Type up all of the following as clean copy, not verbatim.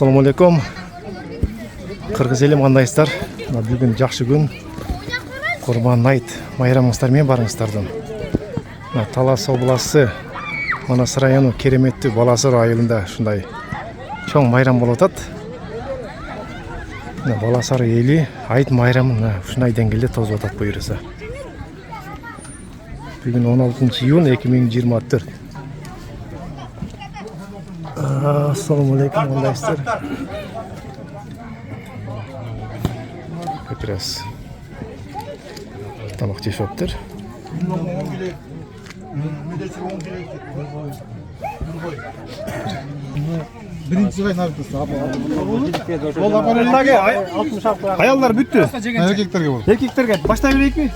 Assalamu alaikum. Кыргыз элим кандайсыздар? Бүгүн жакшы күн. Курман айт майрамыңыздар менен барыңыздардын. Талас областы Манас району кереметтүү Баласар айылында ушундай чоң майрам болуп атат. Баласар эли айт майрамын ушундай деңгээлде тосуп атат буюрса. Бүгүн 16 июнь 2024. Assalamu alaikum, kandайсыздар? Как раз тамак жешип атыптыр. Birinci kaynar kızı abi. Ayallar büttü. Erkeklerge olur. Erkeklerge başta vereyik mi?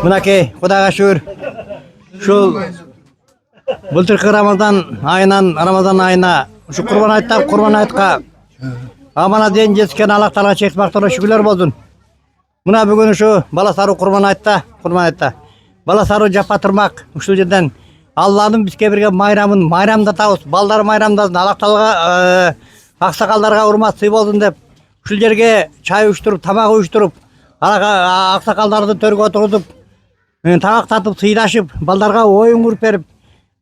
Мынакей, Кудайга шүгүр. Ушул былтыркы Рамазан айына ушу Курбан айтка амана ден жетишкен Аллах Таалага чек мактоо шүгүрлөр болдун. Мына бүгүн ушу Баласаруу Курбан айтта. Баласаруу жапатырмак ушул жерден Алланын бизге берген майрамдатабыз. Балдар майрамдасын, Аллах Таалага аксакалдарга урмат сый болдун деп ушул жерге чай уюштуруп, тамак уюштуруп, аксакалдарды төргө отургузуп, тамак татып, сыйдашып, балдарга оюн куруп берип,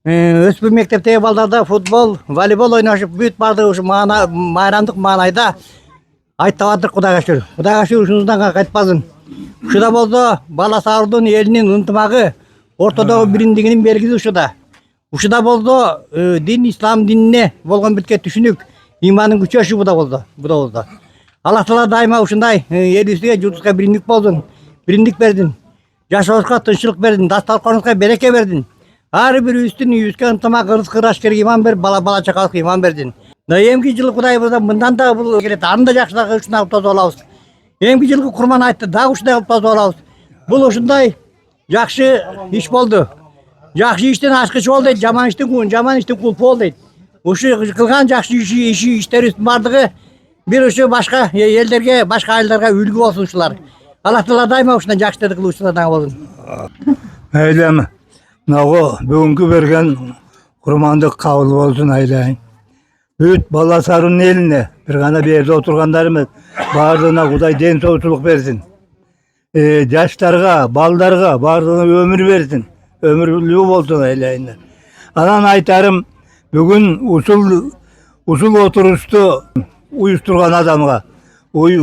өспүр мектептеги балдарда футбол, волейбол ойношуп, бүт бардыгы ушу майрамдык маанайда айттап атыр. Кудайга шүгүр. Кудайга шүгүр ушунуздан кайтпасын. Ушуда болсо Баласаруудун элинин ынтымагы, ортодогу бириндигинин белгиси ушуда. Ушуда болсо дин ислам динине болгон битке түшүнүк, имандын күчөшү буда болду. Аллах Таала дайыма ушундай элибизге, журтубузга бириндик болдун, бириндик бердин. Жашообузга тынччылык бердин, дастарканыбызга береке бердин. Ар бирибиздин үйүбүзгө ынтымак, ырыскы, ырашкерге иман берип, бала чакалыкка иман бердин. Эмки жылы Кудай буюрса мындан да бул келет, аны да жакшыраак ушундай кылып тосуп алабыз. Эмки жылкы Курман айтты, дагы ушундай кылып тосуп алабыз. Бул ушундай жакшы иш болду. Жакшы иштен ашкыч бол дейт, жаман иштин кулпу бол дейт. Ушу кылган жакшы иштерибиздин бардыгы бир ушу башка элдерге, башка айылдарга үлгү болсун ушулар. Аллах Таала дайыма ушундай жакшы кылуучулардан болсун. Әйләм, нагы бүгүнкү берген курмандык кабыл болсун айлайын. Бүт Баласарунун элине, бир гана берде отургандар эмес, бардыгына Кудай ден соолук берсин. Жаштарга, балдарга бардыгына өмүр берсин. Өмүрлүү болсун айлайын. Анан айтарым, бүгүн ушул отурушту уюштурган адамга,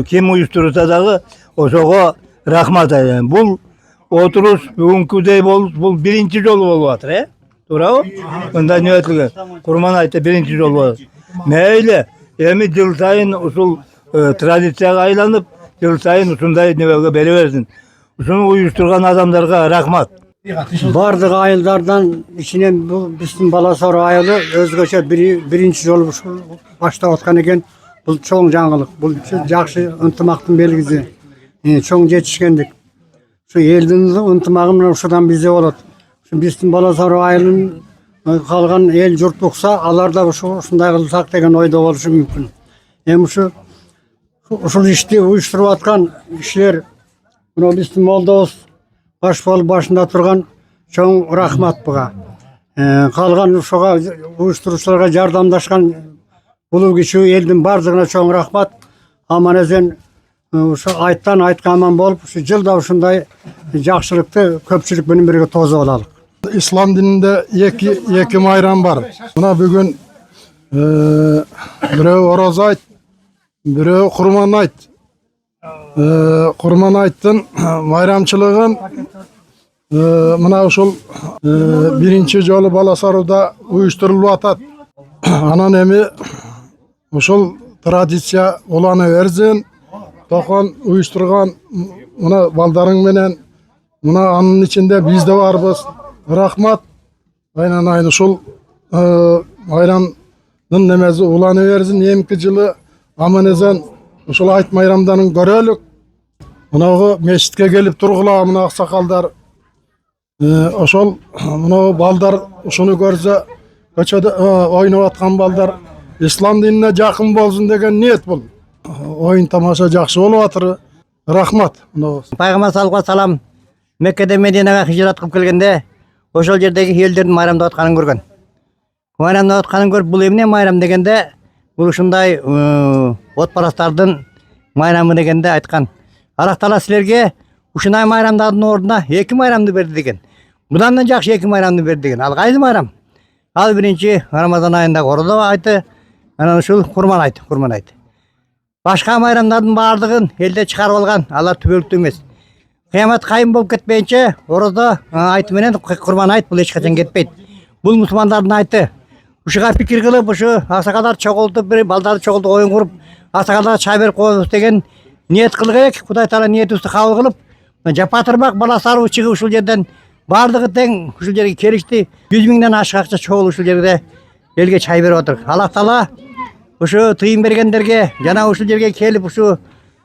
ким уюштурса дагы ошого рахмат айтайын. Бул отуруш бүгүнкүдөй бул биринчи жолу болуп атыр, туурабы? Мындай нөтүлгөн Курман айтта биринчи жолу болот. Мейли, эми жыл сайын ушул традицияга айланып, жыл сайын ушундай небеге бере берсин. Ушуну уюштурган адамдарга рахмат. Бардыгы айылдардан ичинен бул биздин Баласаруу айылы өзгөчө биринчи жолу баштап аткан экен. Бул чоң жаңылык, бул жакшы ынтымактын белгиси, чоң жетишкендик. Ушу элдин ынтымагы менен ушудан бизде болот. Ушу биздин Баласаруу айылын калган эл журт укса, алар да ушундай кылсак деген ойдо болушу мүмкүн. Эми ушул ишти уюштуруп аткан кишилер, мына биздин молдобуз баш болуп башында турган чоң рахмат буга. Калган ушуга уюштуруучуларга жардамдашкан улуу кичүү элдин бардыгына чоң рахмат. Аман эсен ушу айткан аман болуп, ушу жылда ушундай жакшылыкты көпчүлүк менен бирге тосуп алалык. İslam dininde iki bayram var. Buna bugün biröö Oroza ayt, biröö Kurban ayt. Kurban aytın bayramçılığın mına uşul birinci jolu Balasaruda uyuşturulup atat. Anan emi uşul tradisiya ulany bersin. Tokan uyuşturgan mına baldarың menen mına anın içinde biz de varбыз. Rahmat. Aynen uşul bayramdın nemezi ulany bersin. Emki жылы amanezan uşul ayt bayramdарын görölük. Mınağı meşitke gelip turgula mına aksakaldar. Oşol mına baldar uşunu görse köçede oynap atkan baldar İslam dinine jakyn bolsun degen niyet bul. Oyun tamaşa jakşı bolup atыр. Rahmat. Пайгамбар саллаллаху алейхи вассалам Меккеден Мединага хижрат кылып келгенде ошол жердеги элдердин майрамдап атканын көргөн. Майрамдап атканын көрүп бул эмне майрам дегенде бул ушундай отпарастардын майрамы дегенде айткан. Аллах Таала силерге ушундай майрамдардын ордуна эки майрамды берди деген. Мындан да жакшы эки майрамды берди деген. Ал кайсы майрам? Ал биринчи Рамазан айындагы ордо айты, анан ушул Курман айты. Башка майрамдардын баардыгын элде чыгарып алган, алар түбөлүктүү эмес. Кыямат кайым болуп кетпейинче ордо айты менен Курман айт бул эч качан кетпейт. Бул мусулмандардын айты. Ушуга пикир кылып, ушу аксакалдар чогултуп, бир балдарды чогултуп оюн куруп, аксакалдарга чай берип коебуз деген ниет кылдык элек. Кудай Таала ниетибизди кабыл кылып, Жапатырбак Баласаруу чыгып ушул жерден баардыгы тең ушул жерге келишти. 100 миңден ашык акча чогулуп ушул жерде элге чай берип отур. Аллах Таала ушу тыйын бергендерге жана ушул жерге келип ушу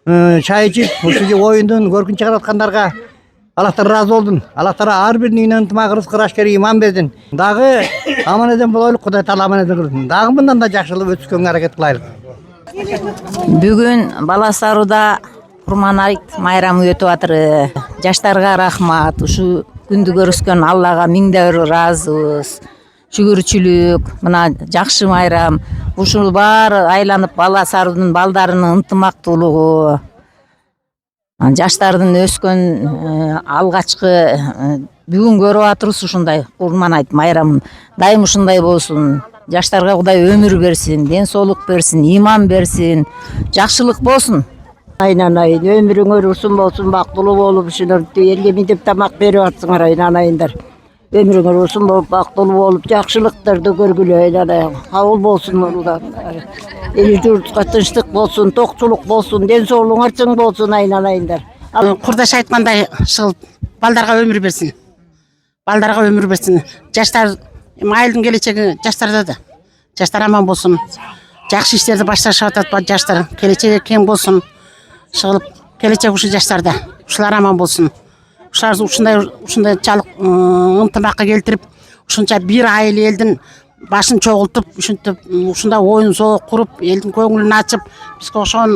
чай ичип ушул оюндун көркүн чыгараткандарга Аллах Таала ыраазы болдун. Аллах Таала ар биринин ынтымак рызкы рашкери иман бердин. Дагы аман-эден болойлук, Кудай Таала аман-эден кылсын. Дагы мындан да жакшылып өтүшкөнгө аракет кылайлык. Бүгүн Баласаруда Курман айт майрамы өтүп атыр. Жаштарга рахмат. Ушу күндү көрүскөн Аллага миңде бир ыраазыбыз. Шүгүрчүлүк, мына жакшы майрам. Ушул баары айланып Баласарудун балдарынын ынтымактуулугу, жаштардын өскөн алгачкы бүгүн көрүп атырбыз ушундай Курман айт майрамын. Дайым ушундай болсун. Жаштарга Кудай өмүр берсин, ден соолук берсин, иман берсин, жакшылык болсун. Айнанайын, өмүрүңөр узун болсун, бактылуу болуп ушуларды элге минтип тамак берип атсыңар айнанайындар. Өмүрүңөр узун болуп, бактылуу болуп, жакшылыктарды көргүлө айнанайын. Кабыл болсун мурдан. Эл журтка тынчтык болсун, токчулук болсун, ден соолугуңар чың болсун айнанайындар. Курдаш айткандай ушул балдарга өмүр берсин. Балдарга өмүр берсин. Жаштар айылдын келечеги жаштарда да. Жаштар аман болсун. Жакшы иштерди башташып атат жаштар. Келечеги кең болсун. Чыгылып келечек ушу жаштарда. Ушулар аман болсун. Ушулар ушундай чалык ынтымакка келтирип, ушунча бир айыл элдин башын чогултуп, ушундай оюн соок куруп, элдин көңүлүн ачып, бизге ошон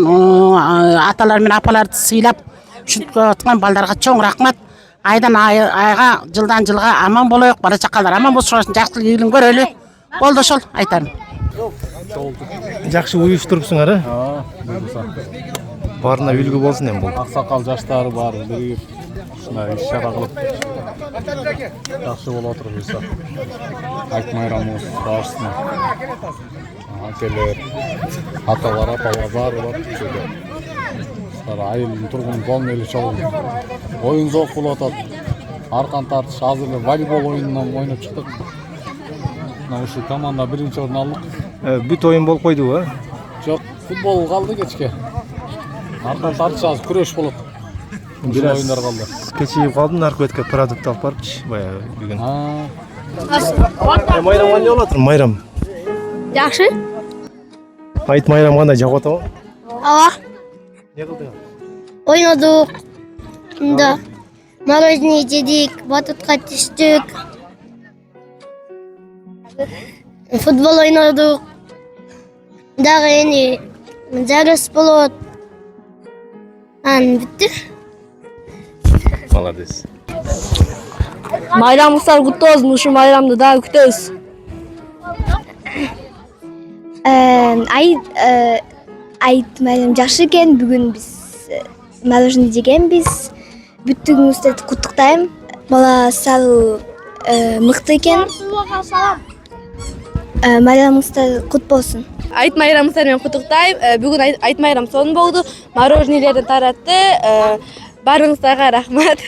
аталар менен апаларды сыйлап, ушинтип аткан балдарга чоң рахмат. Айдан айга, жылдан жылга аман болоюк, бала чакалар аман болсун, жакшылык ийгилигин көрөлү. Болду ошол айтарым. Жакшы уюштурупсуңар, Барына үлгү болсун эми бул. Аксакал жаштары бар, биригип ушундай иш-чара кылып жакшы болуп отурбуз. Айт майрамыбыз баарысына акелер, аталар, апалар баары бар. Айылдын тургун полный эле чогуу. Оюн зоок болуп атат. Аркан тартыш, азыр эле волейбол оюнунан ойноп чыктык. Мына ушу команда биринчи орун алдык. Бүт оюн болуп койдубу? Жок, футбол калды кечке. Аркан тартыш азыр күрөш болот. Бир оюндар калды. Кечигип калдым, наркотика продукт алып барыпчы баягы бүгүн. Майрам кандай болуп атыр? Майрам. Жакшы. Айт майрам кандай жагып атабы? Ооба. Не кылдың? Ойнодук. Мында мороженое жедик, батутка түштүк. Футбол ойнодук. Дагы эми жарыш болот. Бүттү. Молодец. Майрамыңыздар куттуу болсун. Ушу майрамды дагы күтөбүз. Айт майрам жакшы экен. Бүгүн биз мороженое жегенбиз. Бүттүгүңүздү куттуктайм. Баласаруу мыкты экен. Майрамыңыздар кут болсун. Айт майрамыңыздар менен куттуктайм. Бүгүн айт майрам сонун болду. Мороженелерди таратты. Барыңыздарга рахмат.